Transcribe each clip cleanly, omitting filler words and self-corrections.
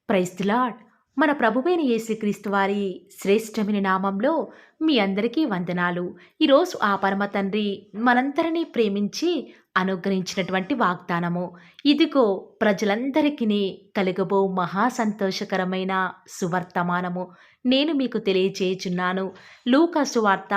Praise the lord. మన ప్రభువైన యేసుక్రీస్తు వారి శ్రేష్టమైన నామంలో మీ అందరికీ వందనాలు. ఈరోజు ఆ పరమ తండ్రి మనందరినీ ప్రేమించి అనుగ్రహించినటువంటి వాగ్దానము. ఇదిగో ప్రజలందరికిని కలుగబో మహా సంతోషకరమైన సువర్తమానము నేను మీకు తెలియచేయుచున్నాను. లూకా సువార్త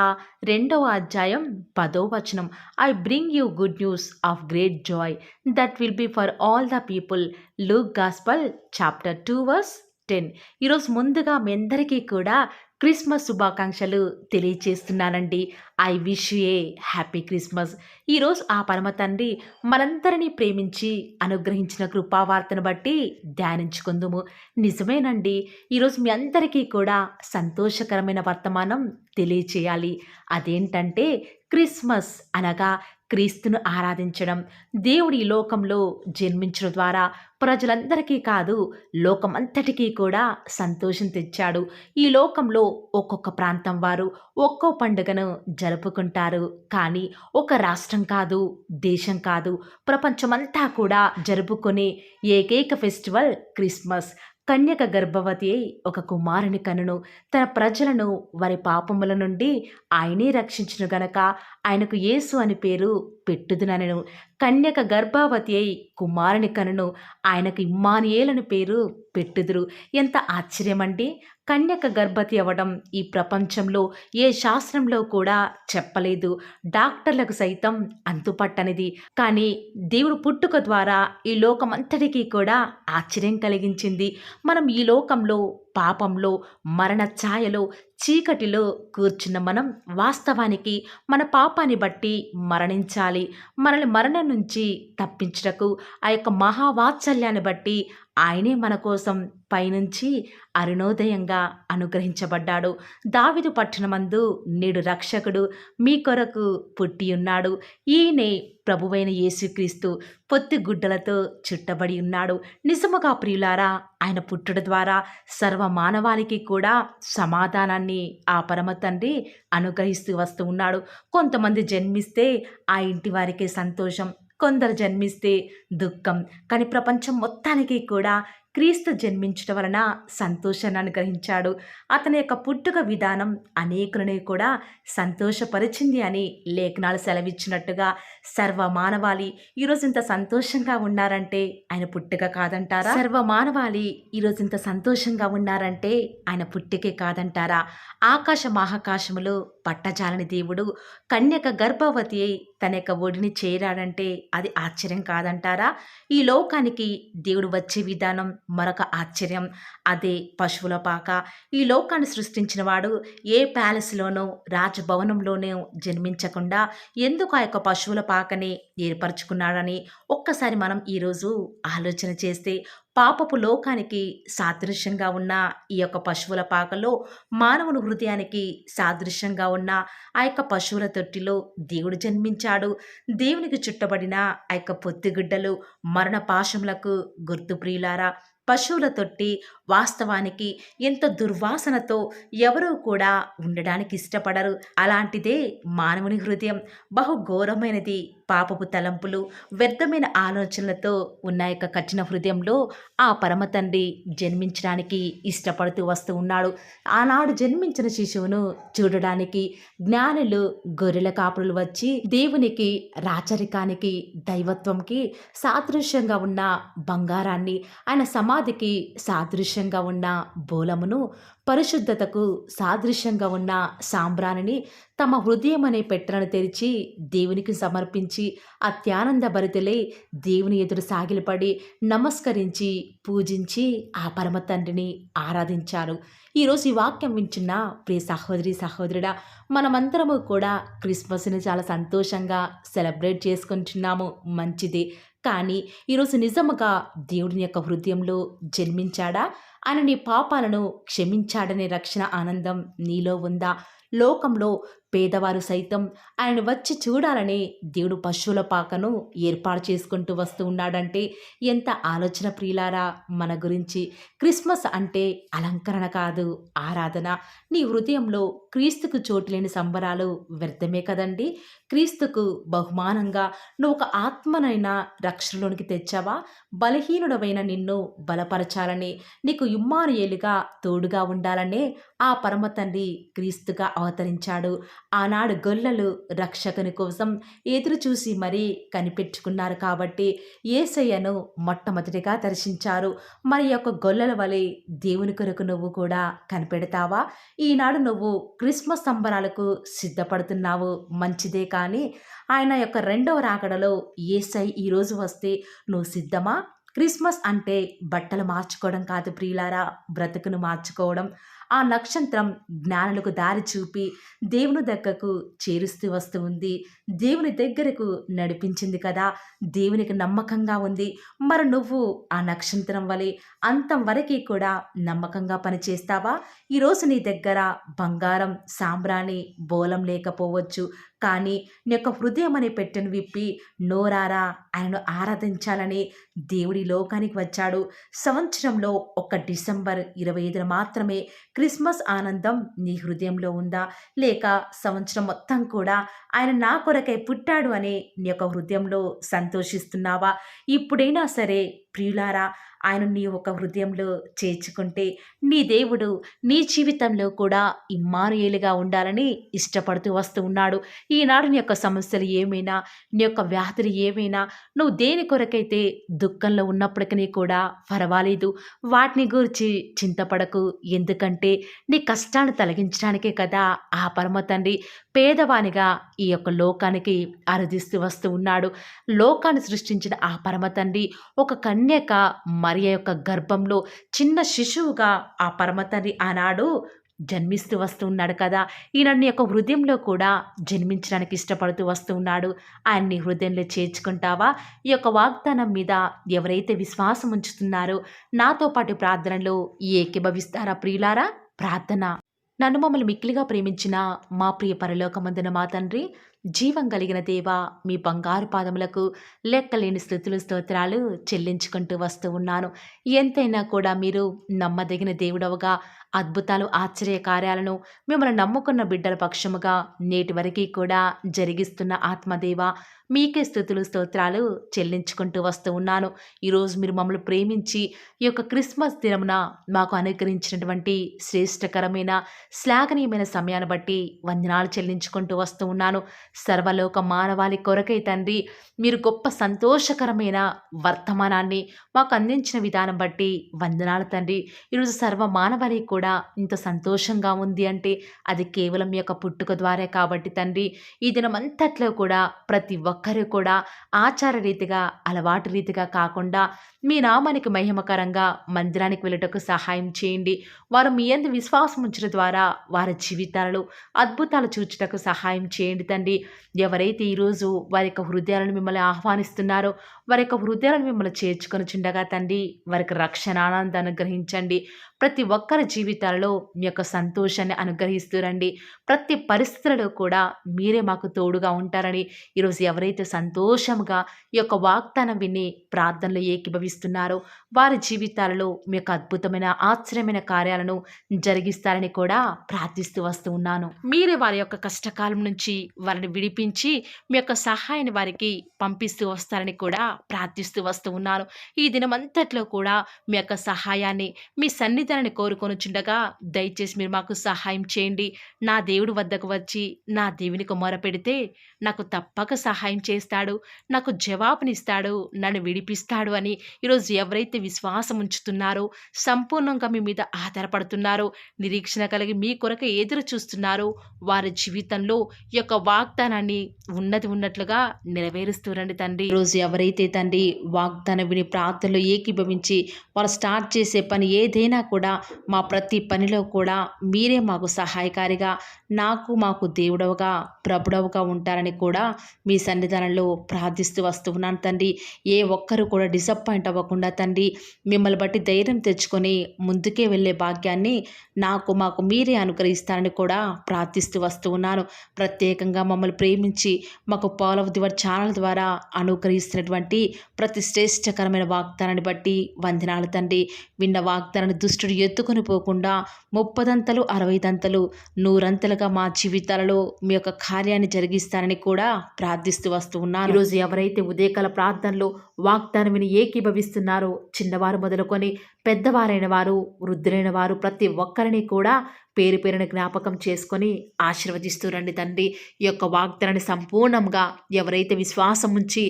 2వ అధ్యాయం 10వ వచనం. I bring you good news of great joy that will be for all the people. Luke gospel chapter 2 verse 10. ఈరోజు ముందుగా మీ అందరికీ కూడా క్రిస్మస్ శుభాకాంక్షలు తెలియచేస్తున్నానండి. I wish you a happy Christmas. ఈరోజు ఆ పరమ తండ్రి మనందరినీ ప్రేమించి అనుగ్రహించిన కృపావార్తను బట్టి ధ్యానించుకుందుము. నిజమేనండి, ఈరోజు మీ అందరికీ కూడా సంతోషకరమైన వర్తమానం తెలియచేయాలి. అదేంటంటే క్రిస్మస్ అనగా క్రీస్తును ఆరాధించడం. దేవుడు ఈ లోకంలో జన్మించడం ద్వారా ప్రజలందరికీ కాదు, లోకమంతటికీ కూడా సంతోషం తెచ్చాడు. ఈ లోకంలో ఒక్కొక్క ప్రాంతం వారు ఒక్కో పండుగను జరుపుకుంటారు. కానీ ఒక రాష్ట్రం కాదు, దేశం కాదు, ప్రపంచమంతా కూడా జరుపుకునే ఏకైక ఫెస్టివల్ క్రిస్మస్. కన్యక గర్భవతి అయి ఒక కుమారుని కనును. తన ప్రజలను వారి పాపముల నుండి ఆయనే రక్షించును గనక ఆయనకు యేసు అని పేరు పెట్టుదునెను. కన్యక గర్భవతి అయి కుమారుని కనును. ఆయనకు ఇమ్మానుయేలని పేరు పెట్టుదురు. ఎంత ఆశ్చర్యమండి! కన్యక గర్భవతి అవ్వడం ఈ ప్రపంచంలో ఏ శాస్త్రంలో కూడా చెప్పలేదు. డాక్టర్లకు సైతం అంతుపట్టనిది. కానీ దేవుడు పుట్టుక ద్వారా ఈ లోకమంతటికీ కూడా ఆశ్చర్యం కలిగించింది. మనం ఈ లోకంలో పాపంలో మరణ ఛాయలో చీకటిలో కూర్చున్న మనం వాస్తవానికి మన పాపాన్ని బట్టి మరణించాలి. మనల్ని మరణం నుంచి తప్పించుటకు ఆ యొక్క మహావాత్సల్యాన్ని బట్టి ఆయనే మన కోసం పైనుంచి అరుణోదయంగా అనుగ్రహించబడ్డాడు. దావీదు పట్టణమందు నేడు రక్షకుడు మీ కొరకు పుట్టి ఉన్నాడు. ఈయనే ప్రభువైన యేసుక్రీస్తు. పొత్తిగుడ్డలతో చుట్టబడి ఉన్నాడు. నిజముగా ప్రియులారా, ఆయన పుట్టుట ద్వారా సర్వ మానవాళికి కూడా సమాధానాన్ని ఆ పరమ తండ్రి అనుగ్రహిస్తూ వస్తూ ఉన్నాడు. కొంతమంది జన్మిస్తే ఆ ఇంటి వారికి సంతోషం, కొందరు జన్మిస్తే దుఃఖం. కానీ ప్రపంచం మొత్తానికి కూడా క్రీస్తు జన్మించడం వలన సంతోషాన్ని అనుగ్రహించాడు. అతని యొక్క పుట్టుక విధానం అనేకులని కూడా సంతోషపరిచింది అని లేఖనాలు సెలవిచ్చినట్టుగా సర్వ మానవాళి ఈరోజు ఇంత సంతోషంగా ఉన్నారంటే ఆయన పుట్టుక కాదంటారా? సర్వ మానవాళి ఈరోజు ఇంత సంతోషంగా ఉన్నారంటే ఆయన పుట్టుకే కాదంటారా? ఆకాశ మహాకాశములు పట్టజాలని దేవుడు కన్యక గర్భవతి అయి తన యొక్క ఒడిని చేరాడంటే అది ఆశ్చర్యం కాదంటారా? ఈ లోకానికి దేవుడు వచ్చే విధానం మరొక ఆశ్చర్యం. అదే పశువుల పాక. ఈ లోకాన్ని సృష్టించిన వాడు ఏ ప్యాలెస్లోనో రాజభవనంలోనో జన్మించకుండా ఎందుకు ఆ యొక్క పశువుల పాకని ఏర్పరచుకున్నాడని ఒక్కసారి మనం ఈరోజు ఆలోచన చేస్తే పాపపు లోకానికి సాదృశ్యంగా ఉన్న ఈ యొక్క పశువుల పాకలో మానవుని హృదయానికి సాదృశ్యంగా ఉన్న ఆ యొక్క పశువుల తొట్టిలో దేవుడు జన్మించాడు. దేవునికి చుట్టబడిన ఆ యొక్క పొత్తిగుడ్డలు మరణ పాశములకు గుర్తు ప్రియులారా. పశువుల తొట్టి వాస్తవానికి ఎంత దుర్వాసనతో ఎవరూ కూడా ఉండడానికి ఇష్టపడరు. అలాంటిదే మానవుని హృదయం. బహుఘోరమైనది. పాపపు తలంపులు, వ్యర్థమైన ఆలోచనలతో ఉన్న యొక్క కఠిన హృదయంలో ఆ పరమ తండ్రి జన్మించడానికి ఇష్టపడుతూ వస్తూ ఉన్నాడు. ఆనాడు జన్మించిన శిశువును చూడడానికి జ్ఞానులు, గొర్రెల కాపురులు వచ్చి దేవునికి, రాచరికానికి, దైవత్వంకి సాదృశ్యంగా ఉన్న బంగారాన్ని, ఆయన సమాధికి సాదృశ్యంగా ఉన్న బోలమును, పరిశుద్ధతకు సాదృశ్యంగా ఉన్న సాంబ్రాణిని తమ హృదయం అనే పెట్టెలను తెరిచి దేవునికి సమర్పించి అత్యానంద భరితులై దేవుని ఎదురు సాగిలపడి నమస్కరించి పూజించి ఆ పరమ తండ్రిని ఆరాధించారు. ఈరోజు ఈ వాక్యం వింటున్న ప్రియ సహోదరి సహోదరుడా, మనమందరము కూడా క్రిస్మస్ని చాలా సంతోషంగా సెలబ్రేట్ చేసుకుంటున్నాము. మంచిది. కానీ ఈరోజు నిజముగా దేవుడిని యొక్క హృదయంలో జన్మించాడా? ఆయన నీ పాపాలను క్షమించాడనే రక్షణ ఆనందం నీలో ఉందా? లోకంలో పేదవారు సైతం ఆయన వచ్చి చూడాలని దేవుడు పశువుల పాకను ఏర్పాటు చేసుకుంటూ వస్తూ ఉన్నాడంటే ఎంత ఆలోచన ప్రియులారా మన గురించి. క్రిస్మస్ అంటే అలంకరణ కాదు, ఆరాధన. నీ హృదయంలో క్రీస్తుకు చోటు లేని సంబరాలు వ్యర్థమే కదండి. క్రీస్తుకు బహుమానంగా నువ్వు ఒక ఆత్మనైనా రక్షణలోనికి తెచ్చావా? బలహీనుడవైన నిన్ను బలపరచాలని, నీకు ఇమ్మానుయేలుగా తోడుగా ఉండాలనే ఆ పరమ తండ్రి క్రీస్తుగా అవతరించాడు. ఆనాడు గొల్లలు రక్షకుని కోసం ఎదురు చూసి మరీ కనిపెట్టుకున్నారు కాబట్టి యేసయ్యను మొట్టమొదటిగా దర్శించారు. మరి యొక్క గొల్లల వలె దేవుని కొరకు నువ్వు కూడా కనిపెడతావా? ఈనాడు నువ్వు క్రిస్మస్ సంబరాలకు సిద్ధపడుతున్నావు, మంచిదే. కానీ ఆయన యొక్క రెండవ రాకడలో యేసై ఈరోజు వస్తే నువ్వు సిద్ధమా? క్రిస్మస్ అంటే బట్టలు మార్చుకోవడం కాదు ప్రియులారా, బ్రతుకును మార్చుకోవడం. ఆ నక్షత్రం జ్ఞానులకు దారి చూపి దేవుని దగ్గరకు చేరుస్తూ వస్తూ ఉంది. దేవుని దగ్గరకు నడిపించింది కదా. దేవునికి నమ్మకంగా ఉంది. మరి నువ్వు ఆ నక్షత్రం వలె అంతం వరకు కూడా నమ్మకంగా పనిచేస్తావా? ఈరోజు నీ దగ్గర బంగారం, సాంబ్రాణి, బోలం లేకపోవచ్చు. కానీ నీ యొక్క హృదయం అనే పెట్టెను విప్పి నోరారా ఆయనను ఆరాధించాలని దేవుడి లోకానికి వచ్చాడు. సంవత్సరంలో ఒక్క డిసెంబర్ 25న మాత్రమే క్రిస్మస్ ఆనందం నీ హృదయంలో ఉందా? లేక సంవత్సరం మొత్తం కూడా ఆయన నా కొరకై పుట్టాడు అని నీ యొక్క హృదయంలో సంతోషిస్తున్నావా? ఇప్పుడైనా సరే ప్రియులారా, ఆయన నీ ఒక హృదయంలో చేర్చుకుంటే నీ దేవుడు నీ జీవితంలో కూడా ఇమ్మానుయేలుగా ఉండాలని ఇష్టపడుతూ వస్తూ ఉన్నాడు. ఈనాడు నీ యొక్క సమస్యలు ఏమైనా, నీ యొక్క వ్యాధులు ఏమైనా, నువ్వు దేని కొరకైతే దుఃఖంలో ఉన్నప్పటికీ కూడా పర్వాలేదు, వాటిని గురించి చింతపడకు. ఎందుకంటే నీ కష్టాన్ని తొలగించడానికే కదా ఆ పరమ తండ్రి పేదవానిగా ఈ యొక్క లోకానికి అరుదిస్తూ వస్తూ ఉన్నాడు. లోకాన్ని సృష్టించిన ఆ పరమ తండ్రి ఒక కన్యక మరియ యొక్క గర్భంలో చిన్న శిశువుగా ఆ పరమ తండ్రి ఆనాడు జన్మిస్తూ వస్తూ ఉన్నాడు కదా. ఈయన నీ యొక్క హృదయంలో కూడా జన్మించడానికి ఇష్టపడుతూ వస్తూ ఉన్నాడు. ఆయన్ని హృదయంలో చేర్చుకుంటావా? ఈ యొక్క వాగ్దానం మీద ఎవరైతే విశ్వాసం ఉంచుతున్నారో నాతో పాటు ప్రార్థనలో ఏకీభవిస్తారా ప్రియులారా? ప్రార్థన. నన్ను మమ్మల్ని మిక్కిలిగా ప్రేమించిన మా ప్రియ పరలోకమందున మా తండ్రి, జీవం కలిగిన దేవా, మీ బంగారు పాదములకు లెక్కలేని స్తుతులు స్తోత్రాలు చెల్లించుకుంటూ వస్తూ ఉన్నాను. ఎంతైనా కూడా మీరు నమ్మదగిన దేవుడవుగా అద్భుతాలు, ఆశ్చర్య కార్యాలను మిమ్మల్ని నమ్ముకున్న బిడ్డల పక్షముగా నేటి వరకు కూడా జరిగిస్తున్న ఆత్మదేవ, మీకే స్తుతులు స్తోత్రాలు చెల్లించుకుంటూ వస్తూ ఉన్నాను. ఈరోజు మీరు మమ్మల్ని ప్రేమించి ఈ యొక్క క్రిస్మస్ దినమున మాకు అనుగ్రహించినటువంటి శ్రేష్టకరమైన శ్లాఘనీయమైన సమయాన్ని బట్టి వందనాలు చెల్లించుకుంటూ వస్తూ ఉన్నాను. సర్వలోక మానవాళి కొరకై తండ్రి, మీరు గొప్ప సంతోషకరమైన వర్తమానాన్ని మాకు అందించిన విధానం బట్టి వందనాలు తండ్రి. ఈరోజు సర్వ మానవాళి కూడా ఇంత సంతోషంగా ఉంది అంటే అది కేవలం మీ యొక్క పుట్టుక ద్వారే కాబట్టి తండ్రి, ఈ దినమంతట్లో కూడా ప్రతి ఒక్కరూ కూడా ఆచార రీతిగా, అలవాటు రీతిగా కాకుండా మీ నామానికి మహిమకరంగా మందిరానికి వెళ్ళటకు సహాయం చేయండి. వారు మీ యందు విశ్వాసం ఉంచడం ద్వారా వారి జీవితాలలో అద్భుతాలు చూచుటకు సహాయం చేయండి తండ్రి. ఎవరైతే ఈరోజు వారి యొక్క హృదయాలను మిమ్మల్ని ఆహ్వానిస్తున్నారో, వారి యొక్క హృదయాలను మిమ్మల్ని చేర్చుకొని చుండగా తండ్రి, వారికి రక్షణ ఆనందాన్ని అనుగ్రహించండి. ప్రతి ఒక్కరి జీవితాలలో మీ యొక్క సంతోషాన్ని అనుగ్రహిస్తూ రండి. ప్రతి పరిస్థితులలో కూడా మీరే మాకు తోడుగా ఉంటారని ఈరోజు ఎవరైతే సంతోషంగా ఈ యొక్క వాగ్దానం విని ప్రార్థనలో ఏకీభవిస్తున్నారో వారి జీవితాలలో మీ యొక్క అద్భుతమైన ఆశ్చర్యమైన కార్యాలను జరిగిస్తారని కూడా ప్రార్థిస్తూ వస్తూ ఉన్నాను. మీరే వారి యొక్క కష్టకాలం నుంచి వారిని విడిపించి మీ యొక్క సహాయాన్ని వారికి పంపిస్తూ వస్తారని కూడా ప్రార్థిస్తూ వస్తూ ఉన్నాను. ఈ దినమంతట్లో కూడా మీ యొక్క సహాయాన్ని, మీ సన్నిధానాన్ని కోరుకొనుచుండగా దయచేసి మీరు మాకు సహాయం చేయండి. నా దేవుడి వద్దకు వచ్చి నా దేవునికి మొరపెడితే నాకు తప్పక సహాయం చేస్తాడు, నాకు జవాబునిస్తాడు, నన్ను విడిపిస్తాడు అని ఈరోజు ఎవరైతే విశ్వాసం ఉంచుతున్నారో, సంపూర్ణంగా మీ మీద ఆధారపడుతున్నారో, నిరీక్షణ కలిగి మీ కొరకు ఎదురు చూస్తున్నారో వారి జీవితంలో ఈ యొక్క వాగ్దానాన్ని ఉన్నది ఉన్నట్లుగా నెరవేరుస్తూ రండి తండ్రి. ఈరోజు ఎవరైతే తండ్రి వాగ్దానం విని ప్రార్థనలో ఏకీభవించి వాళ్ళు స్టార్ట్ చేసే పని ఏదైనా కూడా మా ప్రతి పనిలో కూడా మీరే మాకు సహాయకారిగా మాకు దేవుడవుగా ప్రభుడవుగా ఉంటారని కూడా మీ సన్నిధానంలో ప్రార్థిస్తూ వస్తూ ఉన్నాను తండ్రి. ఏ ఒక్కరు కూడా డిసప్పాయింట్ అవ్వకుండా తండ్రి మిమ్మల్ని బట్టి ధైర్యం తెచ్చుకొని ముందుకే వెళ్ళే భాగ్యాన్ని మాకు మీరే అనుగ్రహిస్తారని కూడా ప్రార్థిస్తూ వస్తూ ఉన్నాను. ప్రత్యేకంగా మమ్మల్ని ప్రేమించి మాకు Paul of the word channel ద్వారా అనుగ్రహిస్తున్నటువంటి ప్రతి శ్రేష్టకరమైన వాగ్దానాన్ని బట్టి వందనాలు తండ్రి. విన్న వాగ్దానాన్ని దుష్టుడు ఎత్తుకొని పోకుండా 30 60 100 మా జీవితాలలో మీ యొక్క కార్యాన్ని జరిగిస్తారని కూడా ప్రార్థిస్తూ వస్తూ ఉన్నాను. ఈరోజు ఎవరైతే ఉదయకాల ప్రార్థనలో వాగ్దానం విని ఏకీభవిస్తున్నారో చిన్నవారు మొదలుకొని పెద్దవారైన వారు వృద్ధులైన వారు ప్రతి ఒక్కరిని కూడా పేరు పేరున జ్ఞాపకం చేసుకొని ఆశీర్వదిస్తూ రండి తండ్రి. ఈ యొక్క వాగ్దానాన్ని సంపూర్ణంగా ఎవరైతే విశ్వాసం ఉంచి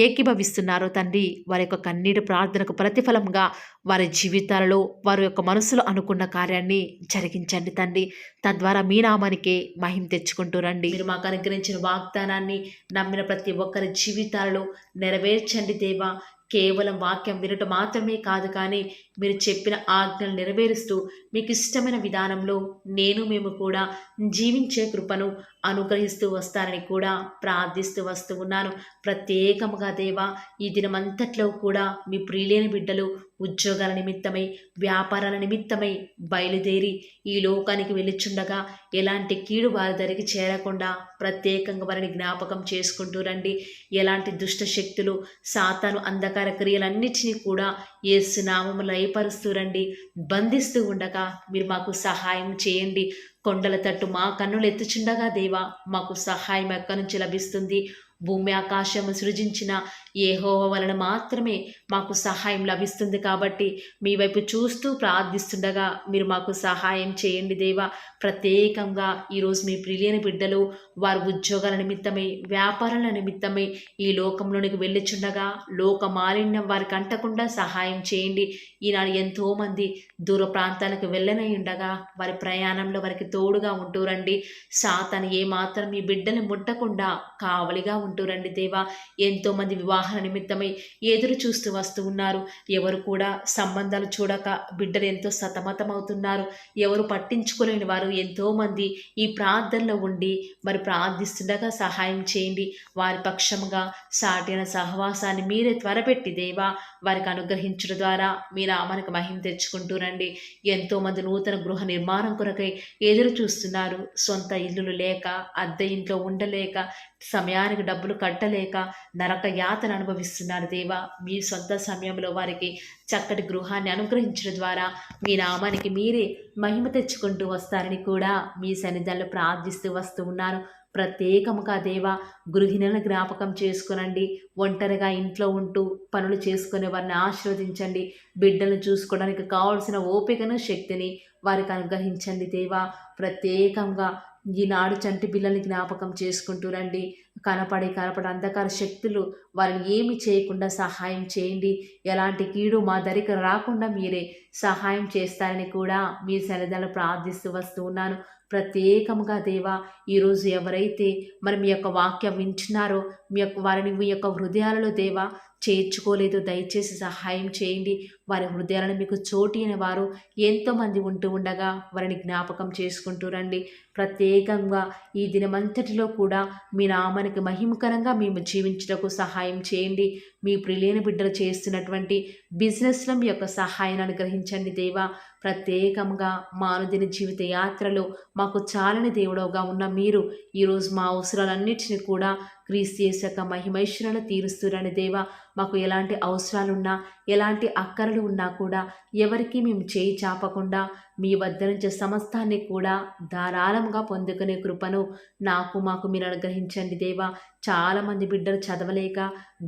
ఏకీభవిస్తున్నారో తండ్రి వారి యొక్క కన్నీటి ప్రార్థనకు ప్రతిఫలంగా వారి జీవితాలలో వారి యొక్క మనసులో అనుకున్న కార్యాన్ని జరిగించండి తండ్రి. తద్వారా మీ నామానికే మహిమ తెచ్చుకుంటూ రండి. మీరు మాకు అనుగ్రహించిన వాగ్దానాన్ని నమ్మిన ప్రతి ఒక్కరి జీవితాలలో నెరవేర్చండి దేవా. కేవలం వాక్యం వినటం మాత్రమే కాదు, కానీ మీరు చెప్పిన ఆజ్ఞలు నెరవేరుస్తూ మీకు ఇష్టమైన విధానంలో మేము కూడా జీవించే కృపను అనుగ్రహిస్తూ వస్తారని కూడా ప్రార్థిస్తూ వస్తూ ఉన్నాను. ప్రత్యేకముగా దేవా ఈ దినమంతట్లో కూడా మీ ప్రియులైన బిడ్డలు ఉద్యోగాల నిమిత్తమై వ్యాపారాల నిమిత్తమై బయలుదేరి ఈ లోకానికి వెళ్ళిచుండగా ఎలాంటి కీడు వారి దరికి చేరకుండా ప్రత్యేకంగా వారిని జ్ఞాపకం చేసుకుంటూ రండి. ఎలాంటి దుష్ట శక్తులు సాతాను అంధకార క్రియలన్నిటినీ కూడా యేసు నామములో లయపరుస్తూ రండి. బంధిస్తూ ఉండగా మీరు మాకు సహాయం చేయండి. కొండల తట్టు మా కన్నులు ఎత్తుచుండగా దేవా మాకు సహాయం ఎక్కడి నుంచి లభిస్తుంది? భూమి ఆకాశము సృజించిన యెహోవా వలన మాత్రమే మాకు సహాయం లభిస్తుంది. కాబట్టి మీ వైపు చూస్తూ ప్రార్థిస్తుండగా మీరు మాకు సహాయం చేయండి దేవా. ప్రత్యేకంగా ఈరోజు మీ ప్రియులైన బిడ్డలు వారి ఉద్యోగాల నిమిత్తమై వ్యాపారాల నిమిత్తమై ఈ లోకంలోనికి వెళ్ళిచుండగా లోక మాలిన్యం వారికి అంటకుండా సహాయం చేయండి. ఈనాడు ఎంతోమంది దూర ప్రాంతాలకు వెళ్ళనై ఉండగా వారి ప్రయాణంలో వారికి తోడుగా ఉంటూ రండి. సాతాను ఏమాత్రం మీ బిడ్డని ముట్టకుండా కావలిగా ఉంటూ రండి దేవా. ఎంతోమంది వివాహాల నిమిత్తమై ఎదురు చూస్తూ వస్తూ ఉన్నారు. ఎవరు కూడా సంబంధాలు చూడక బిడ్డలు ఎంతో సతమతమవుతున్నారు. ఎవరు పట్టించుకోలేని వారు ఎంతోమంది ఈ ప్రార్థనలో ఉండి మరి ప్రార్థిస్తుండగా సహాయం చేయండి. వారి పక్షముగా సాటిన సహవాసాన్ని మీరే త్వరపెట్టి దేవా వారికి అనుగ్రహించడం ద్వారా మీ నామానికి మహిమ తెచ్చుకుంటూ రండి. ఎంతోమంది నూతన గృహ నిర్మాణం కొరకై ఎదురు చూస్తున్నారు. సొంత ఇల్లులు లేక అద్దె ఇంట్లో ఉండలేక సమయానికి డబ్బులు కట్టలేక నరక యాతన అనుభవిస్తున్నారు దేవా. మీ సొంత సమయంలో వారికి చక్కటి గృహాన్ని అనుగ్రహించడం ద్వారా మీ నామానికి మీరే మహిమ తెచ్చుకుంటూ వస్తారని కూడా మీ సన్నిధానంలో ప్రార్థిస్తూ వస్తూ ఉన్నాను. ప్రత్యేకముగా దేవా గృహిణులను జ్ఞాపకం చేసుకునండి. ఒంటరిగా ఇంట్లో ఉంటూ పనులు చేసుకునే వారిని ఆశీర్వదించండి. బిడ్డలను చూసుకోవడానికి కావాల్సిన ఓపికను శక్తిని వారికి అనుగ్రహించండి దేవా. ప్రత్యేకంగా ఈనాడు చంటి పిల్లల్ని జ్ఞాపకం చేసుకుంటూ రండి. కనపడి అంధకార శక్తులు వారిని ఏమి చేయకుండా సహాయం చేయండి. ఎలాంటి కీడు మా దరికి రాకుండా మీరే సహాయం చేస్తారని కూడా మీ సన్నిధానంలో ప్రార్థిస్తూ వస్తూ ఉన్నాను. ప్రత్యేకముగా దేవా ఈరోజు ఎవరైతే మరి మీ యొక్క వాక్యం వింటున్నారో వారిని మీ యొక్క హృదయాలలో దేవా చేర్చుకోలేదు, దయచేసి సహాయం చేయండి. వారి హృదయాలను మీకు చోటిన వారు ఎంతోమంది ఉంటూ ఉండగా వారిని జ్ఞాపకం చేసుకుంటూ రండి. ప్రత్యేకంగా ఈ దినమంతటిలో కూడా మీ నామానికి మహిమకరంగా మేము జీవించడానికి సహాయం చేయండి. మీ ప్రియులైన బిడ్డలు చేస్తున్నటువంటి బిజినెస్లో మీ యొక్క సహాయాన్ని అనుగ్రహించండి దేవా. ప్రత్యేకంగా మా అనుదిన జీవిత యాత్రలో మాకు చాలని దేవుడవుగా ఉన్న మీరు ఈరోజు మా అవసరాలన్నిటిని కూడా క్రీస్తు యేసు యొక్క మహిమైశ్వర్యాలు తీరుస్తురని దేవా. మాకు ఎలాంటి అవసరాలున్నా ఎలాంటి అక్కరలు ఉన్నా కూడా ఎవరికి మేము చేయి చాపకుండా మీ వద్ద నుంచి సమస్తాన్ని కూడా ధారాళంగా పొందుకునే కృపను మాకు మీరు అనుగ్రహించండి దేవా. చాలామంది బిడ్డలు చదవలేక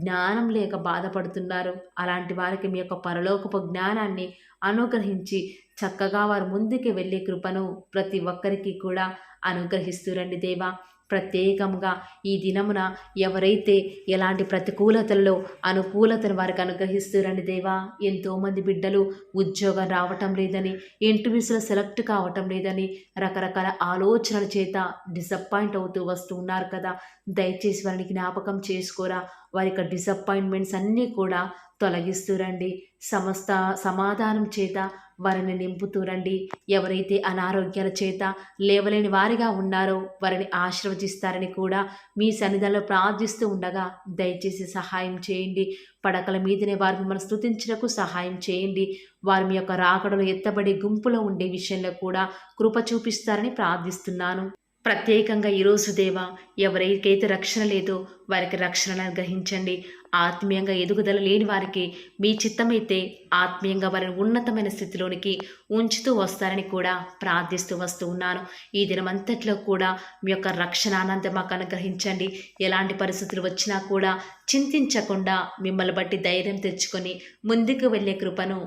జ్ఞానం లేక బాధపడుతున్నారు. అలాంటి వారికి మీ యొక్క పరలోకపు జ్ఞానాన్ని అనుగ్రహించి చక్కగా వారు ముందుకు వెళ్ళే కృపను ప్రతి ఒక్కరికి కూడా అనుగ్రహిస్తూ రండి దేవా. ప్రత్యేకంగా ఈ దినమున ఎవరైతే ఎలాంటి ప్రతికూలతల్లో అనుకూలతను వారికి అనుగ్రహిస్తురండి దేవా. ఎంతోమంది బిడ్డలు ఉద్యోగం రావటం లేదని, ఇంటర్వ్యూస్లో సెలెక్ట్ కావటం లేదని రకరకాల ఆలోచనల చేత డిసప్పాయింట్ అవుతూ వస్తూ ఉన్నారు కదా. దయచేసి వారిని జ్ఞాపకం చేసుకోరా. వారి యొక్క డిసప్పాయింట్మెంట్స్ అన్నీ కూడా తొలగిస్తూరండి. సమస్త సమాధానం చేత వారిని నింపుతూరండి. ఎవరైతే అనారోగ్యాల చేత లేవలేని వారిగా ఉన్నారో వారిని ఆశీర్వదిస్తారని కూడా మీ సన్నిధిలో ప్రార్థిస్తూ ఉండగా దయచేసి సహాయం చేయండి. పడకల మీదనే వారు మిమ్మల్ని స్తుతించుటకు సహాయం చేయండి. వారి మీ యొక్క రాకడలో ఎత్తబడి గుంపులో ఉండే విషయంలో కూడా కృప చూపిస్తారని ప్రార్థిస్తున్నాను. ప్రత్యేకంగా ఈరోజు దేవా, ఎవరికైతే రక్షణ లేదో వారికి రక్షణను అనుగ్రహించండి. ఆత్మీయంగా ఎదుగుదల లేని వారికి మీ చిత్తమైతే ఆత్మీయంగా వారిని ఉన్నతమైన స్థితిలోనికి ఉంచుతూ వస్తారని కూడా ప్రార్థిస్తూ వస్తూ ఉన్నాను. ఈ దినమంతట్లో కూడా మీ యొక్క రక్షణ ఆనందం మాకు అనుగ్రహించండి. ఎలాంటి పరిస్థితులు వచ్చినా కూడా చింతించకుండా మిమ్మల్ని బట్టి ధైర్యం తెచ్చుకొని ముందుకు వెళ్ళే కృపను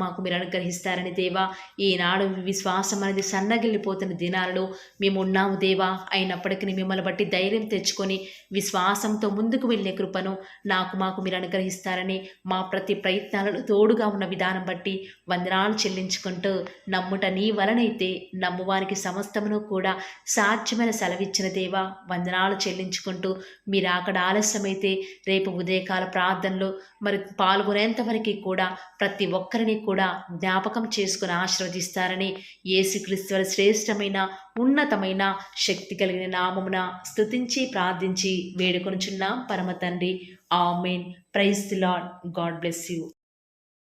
మాకు మీరు అనుగ్రహిస్తారని దేవా. ఈనాడు విశ్వాసం అనేది సన్నగిల్లిపోతున్న దినాలలో మేము ఉన్నాము దేవా. అయినప్పటికీ మిమ్మల్ని బట్టి ధైర్యం తెచ్చుకొని విశ్వాసంతో ముందుకు వెళ్ళే కృపను మాకు మీరు అనుగ్రహిస్తారని మా ప్రతి ప్రయత్నాలను తోడుగా ఉన్న విధానం బట్టి వందనాలు చెల్లించుకుంటూ, నమ్ముట నీ వలనైతే నమ్మువానికి సమస్తమును కూడా సాధ్యమైన సెలవిచ్చిన దేవా వందనాలు చెల్లించుకుంటూ, మీరు అక్కడ ఆలస్యమైతే రేపు ఉదయకాల ప్రార్థనలో మరి పాల్గొనేంత వరకు కూడా ప్రతి ఒక్కరిని కూడా జ్ఞాపకం చేసుకుని ఆశీర్వదిస్తారని యేసుక్రీస్తు వారి శ్రేష్టమైన ఉన్నతమైన శక్తి కలిగిన నామమున స్తుతించి ప్రార్థించి వేడుకొనుచున్నాం పరమ తండ్రి. Amen. Praise the Lord. God bless you.